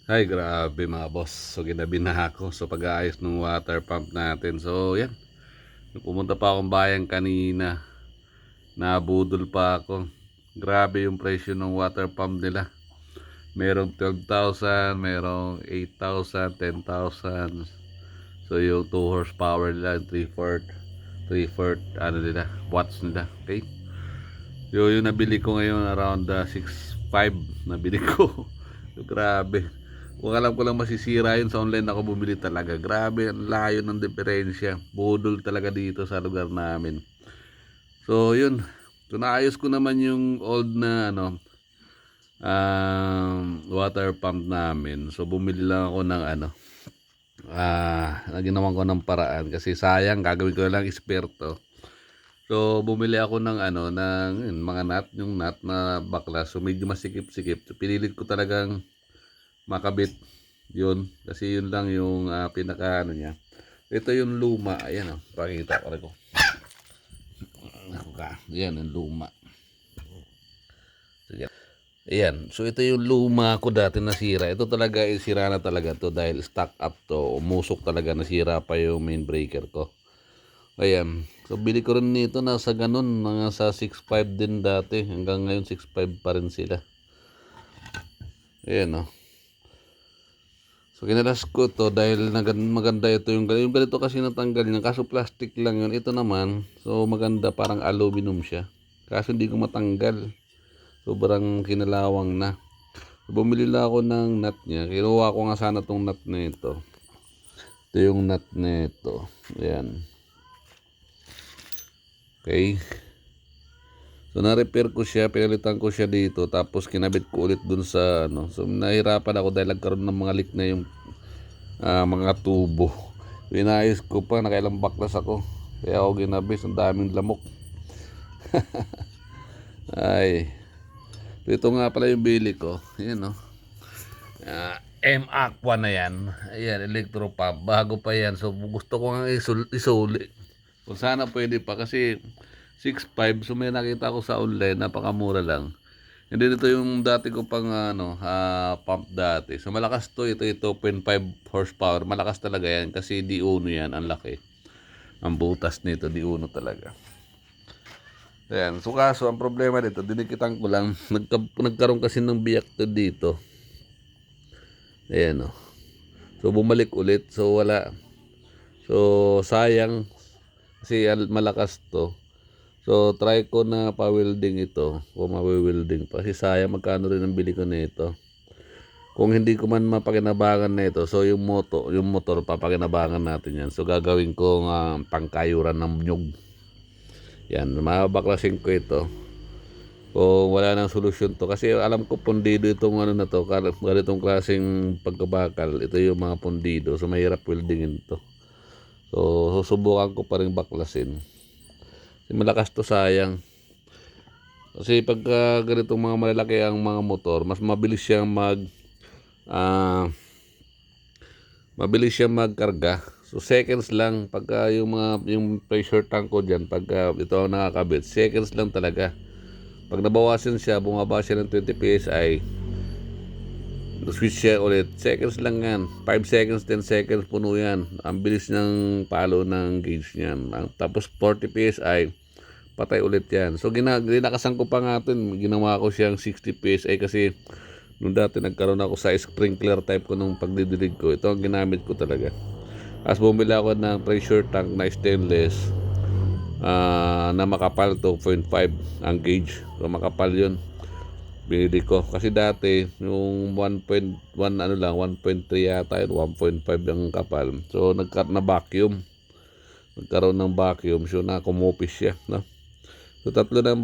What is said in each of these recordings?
Ay, grabe mga boss. So, ginabi na ako sa pag-aayos ng water pump natin. So, yan. Pumunta pa akong bayan kanina. Nabudol pa ako. Grabe yung presyo ng water pump nila. Merong 12,000, merong 8,000, 10,000. So, yung 2 horsepower nila, 3/4 ano nila, watts nila. Okay? Yung nabili ko ngayon around 6,500 nabili ko. So, grabe. Kung alam ko lang masisira yun sa online ako bumili talaga. Grabe, ang layo ng diferensya. Budol talaga dito sa lugar namin. So, yun. So, naayos ko naman yung old na water pump namin. So, bumili lang ako ng ginawan ko ng paraan kasi sayang gagawin ko lang esperto. So, bumili ako ng mga nut, yung nut na baklas. So, medyo masikip-sikip. So, pinilit ko talagang makabit yun. Kasi yun lang yung pinaka niya. Ito yung luma. Ayan pakita ko rin ko. Ayan yung luma. Sige. Ayan. So, ito yung luma ko dati nasira. Ito talaga, sira na talaga to dahil stock up to. Umusok talaga, nasira pa yung main breaker ko. Ayan. So, bili ko rin nito nasa ganun. Mga sa 6,500 din dati. Hanggang ngayon 6,500 pa rin sila. Ayan So, kinalas ko to dahil maganda ito yung ganito kasi natanggal niya. Kaso plastic lang yun. Ito naman, so maganda parang aluminum siya. Kaso hindi ko matanggal. Sobrang kinalawang na. So, bumili lang ako ng nut niya. Kinuha ko nga sana tong nut na ito. Ito yung nut na ito. Ayan. Okay. So, na-repair ko siya. Pinalitan ko siya dito. Tapos, kinabit ko ulit dun sa So, nahirapan ako dahil nagkaroon ng mga leak na yung mga tubo. Pinayos ko pa, nakailang baklas ako. Kaya ako ginabis, ang daming lamok. Ay. Ito nga pala yung bili ko. Ayan M-Aqua na yan. Ayan, electro pump. Bago pa yan. So, gusto ko nga isuli. Kung sana pwede pa kasi 6,500. So, may nakita ko sa online. Napakamura lang. Hindi dito yung dati ko pang pump dati. So malakas to, ito 2.5 horsepower. Malakas talaga yan kasi D1 yan, ang laki. Ang butas nito D1 talaga. Ayan, so kaso ang problema dito, dinikitan ko lang, nagkaroon kasi ng biyak to dito. Ayan So bumalik ulit, so wala. So sayang kasi malakas to. So, try ko na pa-welding ito. Kung ma-welding pa. Kasi sayang magkano rin ang bili ko nito. Kung hindi ko man mapakinabangan na ito, so yung motor, papakinabangan natin yan. So, gagawin ko pangkayuran ng nyug. Yan, mabaklasin ko ito. Kung wala nang solusyon to. Kasi alam ko pundido itong na to. Ganitong klaseng pagkabakal. Ito yung mga pundido. So, mahirap weldingin to. So, susubukan ko pa rin baklasin. Kasi malakas to, sayang. Kasi pagka ganitong mga malalaki ang mga motor, mas mabilis siyang magkarga. So seconds lang pagka yung pressure tank ko diyan, pagka ito ang nakakabit, seconds lang talaga. Pag nabawasan siya, bumaba siya ng 20 PSI, switch siya ulit. Seconds lang yan. 5 seconds, 10 seconds, puno yan. Ang bilis ng palo ng gauge niyan. Tapos 40 PSI, patay ulit yan. So ginakasan ko pa nga ito. Ginawa ko siyang 60 PSI kasi nung dati nagkaroon ako sa sprinkler type ko nung pagdidilig ko. Ito ang ginamit ko talaga. As bumili ako ng pressure tank na stainless na makapal, 2.5 ang gauge. So makapal yun. Binili ko. Kasi dati, yung 1.1 1.3 yata yun, 1.5 ang kapal. So nagkaroon na vacuum. Nagkaroon ng vacuum. So na kumupis siya. No? So tatlo na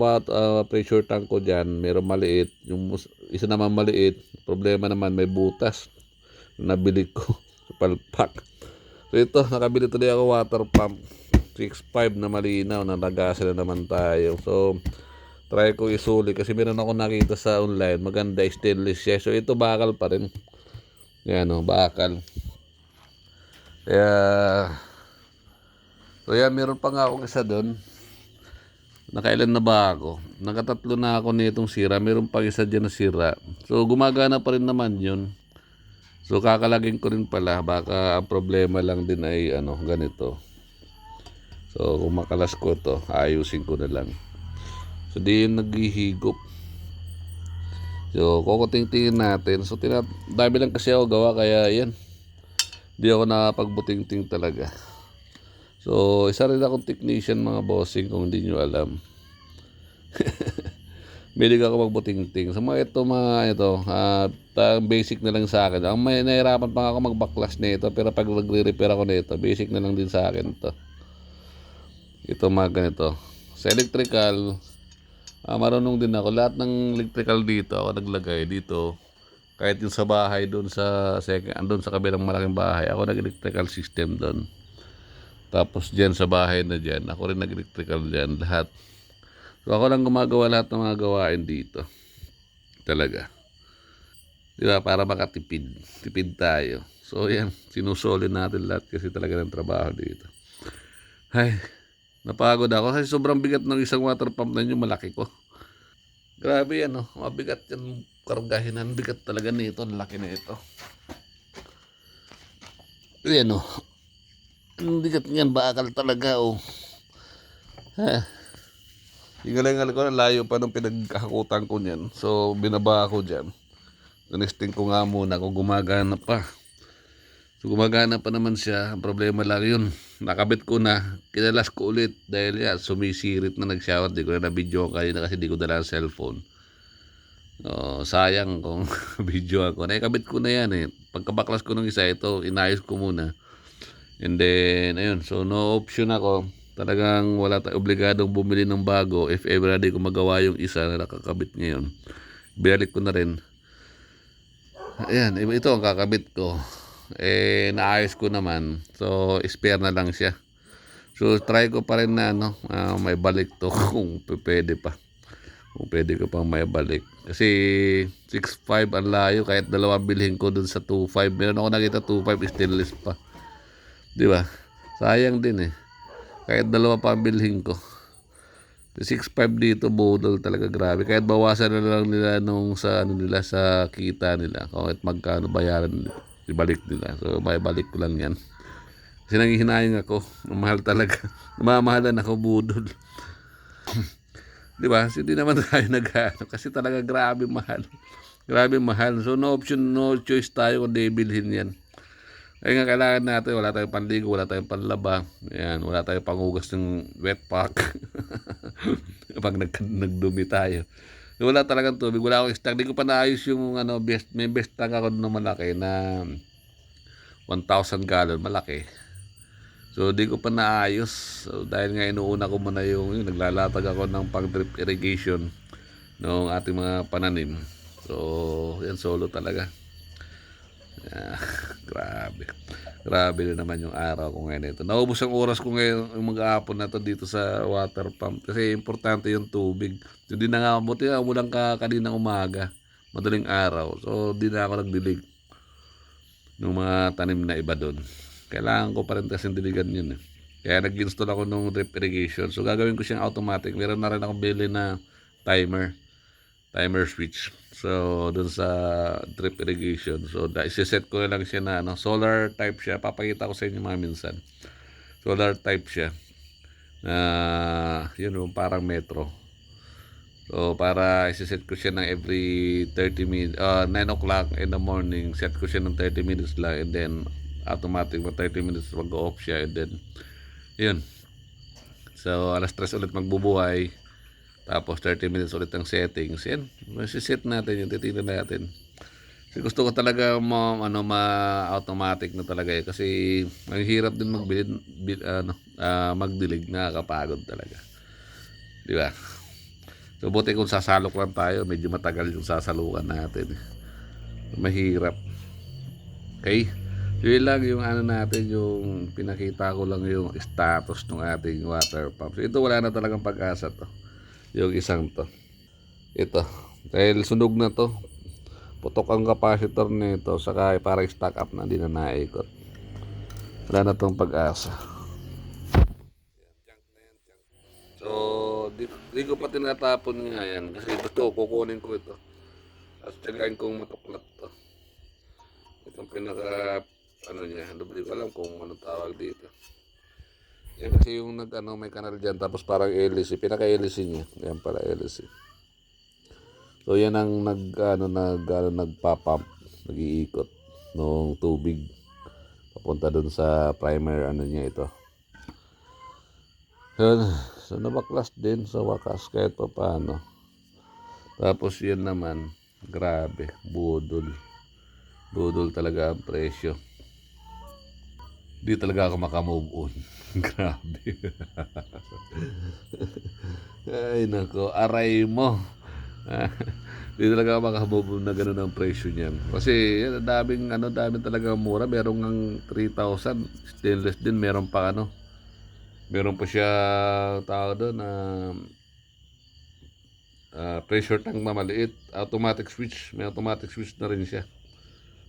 pressure tank ko dyan. Meron maliit. Yung isa naman maliit. Problema naman may butas. Nabili ko sa palpak. So ito, nakabili tuloy ako water pump. 6.5 na malinaw. Nalagasa na naman tayo. So try ko isuli kasi meron ako nakita sa online. Maganda, stainless siya. So ito bakal pa rin. Yan bakal. Kaya so yan, meron pa nga akong isa doon. Nakailan na ba ako? Nakatatlo na ako nitong sira. Meron pang isa dyan na sira. So, gumagana pa rin naman yun. So kakalagin ko rin pala, baka ang problema lang din ay ano, ganito. So kung makalas ko to, ayusin ko na lang. So di yun naghihigop. So kukuting-tingin natin. So dami lang kasi ako gawa, kaya yan. Di ako nakapagbuting-ting talaga. So isa rin akong technician mga bossing, kung hindi nyo alam. Bilig ako magbuting-ting. So mga basic na lang sa akin. Ang may nahirapan pa ako magbaklas nito, pero pag nagre-repair ako nito, basic na lang din sa akin to. Ito mga ganito. Sa electrical, marunong din ako. Lahat ng electrical dito, ako naglagay dito. Kahit yung sa bahay doon sa doon sa kabilang malaking bahay, ako nag-electrical system doon. Tapos diyan sa bahay na diyan, ako rin nag-electrical diyan lahat. So ako lang gumagawa lahat ng mga gawain dito. Talaga. Di ba? Para makatipid. Tipid tayo. So yan, sinusolid natin lahat kasi talaga ng trabaho dito. Ay, napagod ako kasi sobrang bigat ng isang water pump na yun, malaki ko. Grabe yan, oh. Mabigat yan kargahin. Ang bigat talaga nito. Ang laki na ito. Yan, oh. Ang bigat niyan. Bakal talaga, oh. Ha. Hingalingal ko na layo pa nung pinagkakutan ko niyan. So, binaba ako dyan. Tinesting ko nga muna kung gumagana pa. So, gumagana pa naman siya. Ang problema lang yun. Nakabit ko na. Kinalas ko ulit. Dahil yan, sumisirit na nag-shower. Di ko na na-video kayo na kasi di ko dala ang cellphone. Sayang kung video ako. Nakikabit ko na yan eh. Pagkabaklas ko ng isa, ito, inayos ko muna. And then, ayun. So, no option ako. Talagang wala tayo obligadong bumili ng bago. If ever di ko magawa yung isa na nakakabit ngayon, binalik ko na rin. Ayan, ito ang kakabit ko. Naayos ko naman. So, spare na lang siya. So, try ko pa rin na may balik to kung pwede pa. Kung pwede ko pang may balik. Kasi 6.5 ang layo, kahit dalawa bilhin ko dun sa 2.5. Meron ako nakita 2.5 stainless pa. Di ba? Sayang din eh. Kahit dalawa pa ang bilhin ko. 6.5 dito, budol talaga, grabe. Kahit bawasan na lang nila nung sa nila sa kita nila. Kahit magkano bayaran, ibalik nila. So may balik ko lang yan. Kasi nangihinayang ako. Mahal talaga. Mamahalan ako, budol. Di ba? Hindi naman tayo nag-ano. Kasi talaga grabe mahal. Grabe mahal. So no option, no choice tayo kung di bilhin yan. Kaya nga kailangan natin, wala tayong panligo, wala tayong panlaba. Ayan, wala tayong pangugas ng wet pack. Pag nagdumi tayo. So, wala talagang tubig, wala akong stock. Di ko pa naayos yung may best tank ako na malaki na 1,000 gallon, malaki. So di ko pa naayos. So, dahil nga inuuna ko muna yung naglalatag ako ng pang drip irrigation ng ating mga pananim. So yan, solo talaga. Grabe. Grabe na naman yung araw ko ngayon ito. Naubos ang oras ko ngayon yung mag-aapon na to dito sa water pump. Kasi importante yung tubig. Hindi na nga, buti nga umulang kaninang umaga. Madaling araw. So, di na ako nagdilig ng mga tanim na iba doon. Kailangan ko pa rin kasi diligan yun eh. Kaya nag-install ako ng drip irrigation. So, gagawin ko siyang automatic. Meron na rin akong bili na timer switch. So, dun sa drip irrigation. So, isiset ko na lang siya na solar type siya. Papakita ko sa inyo mga minsan. Solar type siya. Yun, parang metro. So, para isiset ko siya ng every 30 minutes, 9 o'clock in the morning, set ko siya ng 30 minutes lang, and then, automatic, 30 minutes mag-off siya, and then, yun. So, alas 3 ulit magbubuhay. Tapos 30 minutes ulit ang settings. Yan, masiset natin yung titignan natin. Kasi gusto ko talaga ma-automatic na talaga eh. Kasi ang hirap din magdilig, nakakapagod talaga. Di ba? So buti kung sasalok lang tayo, medyo matagal yung sasalukan natin. Mahirap. Okay? Yun lang yung natin, yung pinakita ko lang yung status ng ating water pump. So ito, wala na talagang pag-asa to. Yung isang to. Ito. Dahil sunog na to. Putok ang capacitor nito. Saka parang stock up na. Hindi na naikot. Wala na tong pag-asa. So, di ko pa tinatapon nga yan. Kasi ito, kukunin ko ito. At tsagain kong matuklat to. Itong pinaka ano niya, hindi ko alam kung ano tawag dito. Yan kasi yung may kanal dyan, tapos parang hélice, pinaka-hélice niya. Yan pala hélice. So yan ang nagpa-pump, nag-iikot ng tubig papunta dun sa primer niya ito. Yun. So nabaklas din sa wakas kahit pa paano. Tapos yan naman, grabe, budol. Budol talaga ang presyo. Di talaga ako makamove on. Grabe. Ay nako, aray mo. Di talaga ako makamove on na ganun ang presyo niyan. Kasi daming talaga mura. Meron ng 3,000 stainless din, meron pa meron pa siya tao doon na pressure tank na maliit, automatic switch. May automatic switch na rin siya.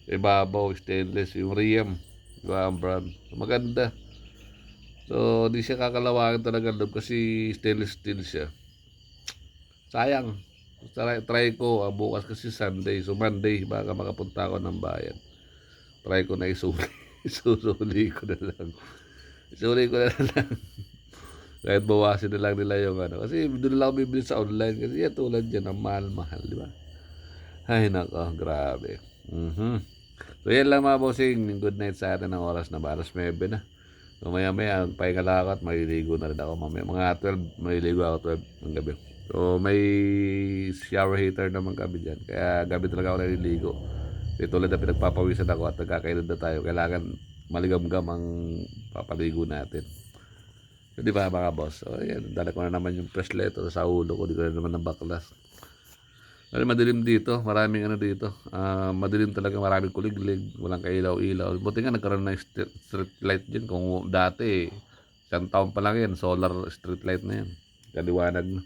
Ibabaw, stainless, yung Riem, diba ang brand. Maganda. So, di siya kakalawangin talaga loob kasi stainless steel siya. Sayang. Try ko, bukas kasi Sunday. So, Monday, baka makapunta ako ng bayan. Try ko na isuli. Isusuli ko na lang. Isuli ko na lang. Kahit bawasin na lang nila yung Kasi doon lang ako bibili sa online. Kasi yan tulad dyan, ang mahal-mahal, di ba? Ay, nako, grabe. So, yan lang mga bossing. Good night sa atin ng oras na ba? Alas 9 na. So, maya-maya, pahinga lang ako at maliligo na rin ako mamaya. Mga 12, maliligo ako 12 ng gabi. So, may shower heater naman kami dyan. Kaya gabi talaga ako naliligo. Kasi tulad na pinagpapawisan ako at nagkakainod na tayo. Kailangan maligamgam ang papaligo natin. So, di ba mga boss? So, yan. Dala ko na naman yung flashlight sa ulo ko. Di ko na naman ng baklas. Kasi madilim dito, maraming dito. Madilim talaga, maraming kuliglig, walang kailaw-ilaw. Buti nga nagkaroon ng street light din. Kung dati, isang taon pa lang yan, solar street light na yan. Kaliwanag na.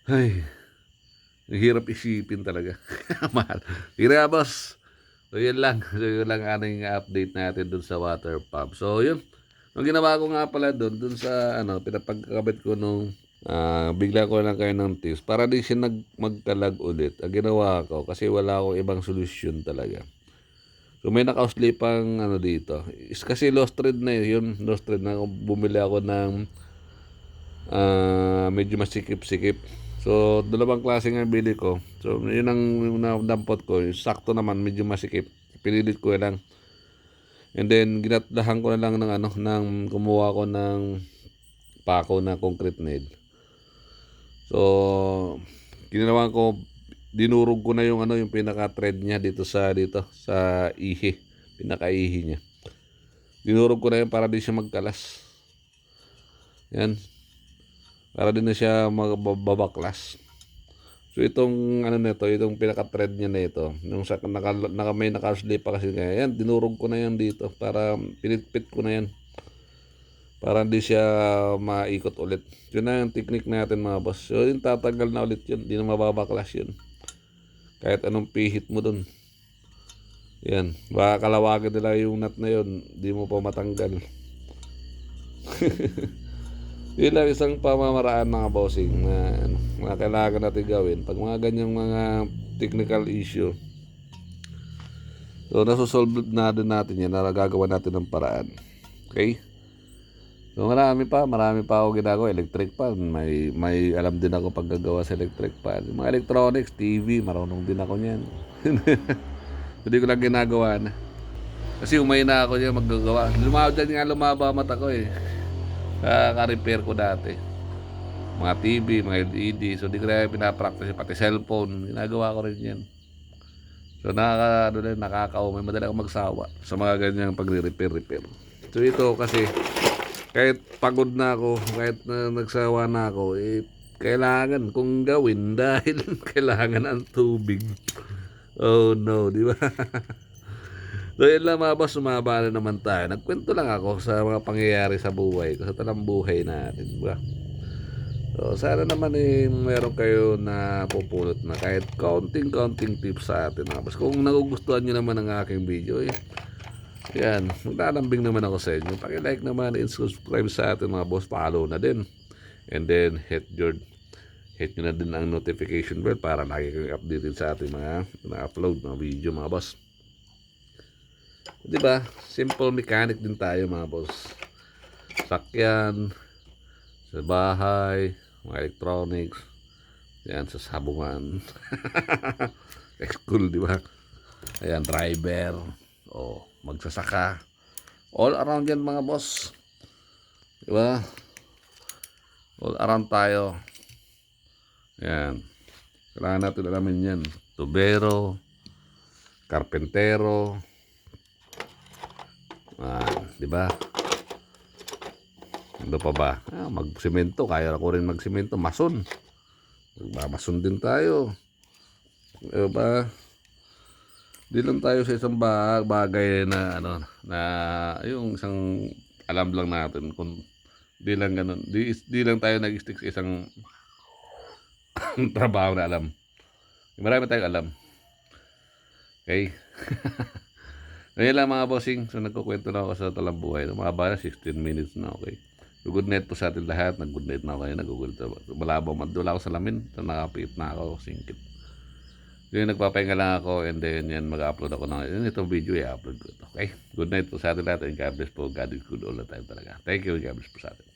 Ay, hirap isipin talaga. Mahal. Kira boss. So yun lang. So yun lang aning update natin dun sa water pump. So yun. Ang ginawa ko nga pala dun sa pinapagkakabit ko nung bigla ko lang kayo ng tips para di siya magkalag ulit. Ang ginawa ko kasi wala akong ibang solusyon talaga. So may nakausli-pang dito. Is kasi lost thread na yun. Lost thread na bumili ako ng medyo masikip-sikip. So dalawang klase nga bili ko. So yun ang dampot ko. Sakto naman medyo masikip. Pinilit ko lang. And then ginatdahan ko na lang ng kumuha ko ng pako na concrete nail. So, ginawa ko, dinurog ko na yung yung pinaka-thread niya dito sa ihi, pinaka-ihi niya. Dinurog ko na yun para di siya magkalas. Yan. Para din na siya magbabaklas. So, itong itong pinaka-thread niya na ito, yung may naka-slip pa kasi kaya, yan, dinurog ko na yan dito para pinitpit ko na yan. Para hindi siya maikot ulit. Yun na yung technique natin mga boss. So yun tatagal na ulit yun. Hindi na mababaklas yun. Kahit anong pihit mo dun. Yan. Baka kalawagin nila yung nut na yun. Hindi mo pa matanggal. Yun lang isang pamamaraan mga bossing na kailangan natin gawin. Pag mga ganyang mga technical issue. So nasusolve na din natin yan. Nagagawa natin ng paraan. Okay? So marami pa ako ginagawa, electric pan, may alam din ako paggagawa sa electric pan. Mga electronics, TV, marunong din ako niyan. Hindi ko lang ginagawa na. Kasi umay na ako niyan maggagawa. Lumaba mata ko eh. Ka-repair ko dati. Mga TV, mga LED, so di ko na pinapractice, pati cellphone, ginagawa ko rin yan. So nakaka-umay, madali ako magsawa sa mga ganyang pagre-repair. So ito kasi kahit pagod na ako, kahit nagsawa na ako, kailangan kong gawin dahil kailangan ang tubig. Oh no, di ba? So yun lang mga boss, sumaba na naman tayo. Nagkwento lang ako sa mga pangyayari sa buhay ko, sa talang buhay natin, di ba? So sana naman meron kayo na pupulot na kahit counting tips sa atin mga boss. Kung nagugustuhan nyo naman ang aking video, yan, maglalambing naman ako sa inyo. Paki-like naman and subscribe sa atin mga boss. Follow na din. And then hit nyo na din ang notification bell para lagi kang updated sa ating mga upload mga video mga boss. Di ba? Simple mechanic din tayo mga boss. Sakyan, sa bahay, mga electronics, yan sa sabungan. School, di ba? Ayan, driver, o magsasaka. All around yan mga boss. Di ba? All around tayo. Yan. Kailangan natin alamin yan. Tubero, karpentero, di ba? Ano pa ba? Magsimento, kaya ko rin magsimento, mason. Magmamason din tayo. Di ba? Di lang tayo sa isang bagay na ano, na yung isang alam lang natin kung di lang ganun. Di lang tayo nag-stick sa isang trabaho na alam. Marami tayong alam. Okay? Ngayon lang mga bossing. So nagkukwento na ako sa talambuhay. Mahaba na 16 minutes na, okay? So good night po sa atin lahat. Nag-good night na ako kayo. Nag-good night. Malabaw. Madula ako sa lamin. So nakapit na ako. Singkit. So yung nagpapahinga lang ako. And then yan mag-upload ako ng itong video. I-upload ko ito. Okay? Good night po sa atin lahat. And God bless po. God is good all the time talaga. Thank you. God bless po sa atin.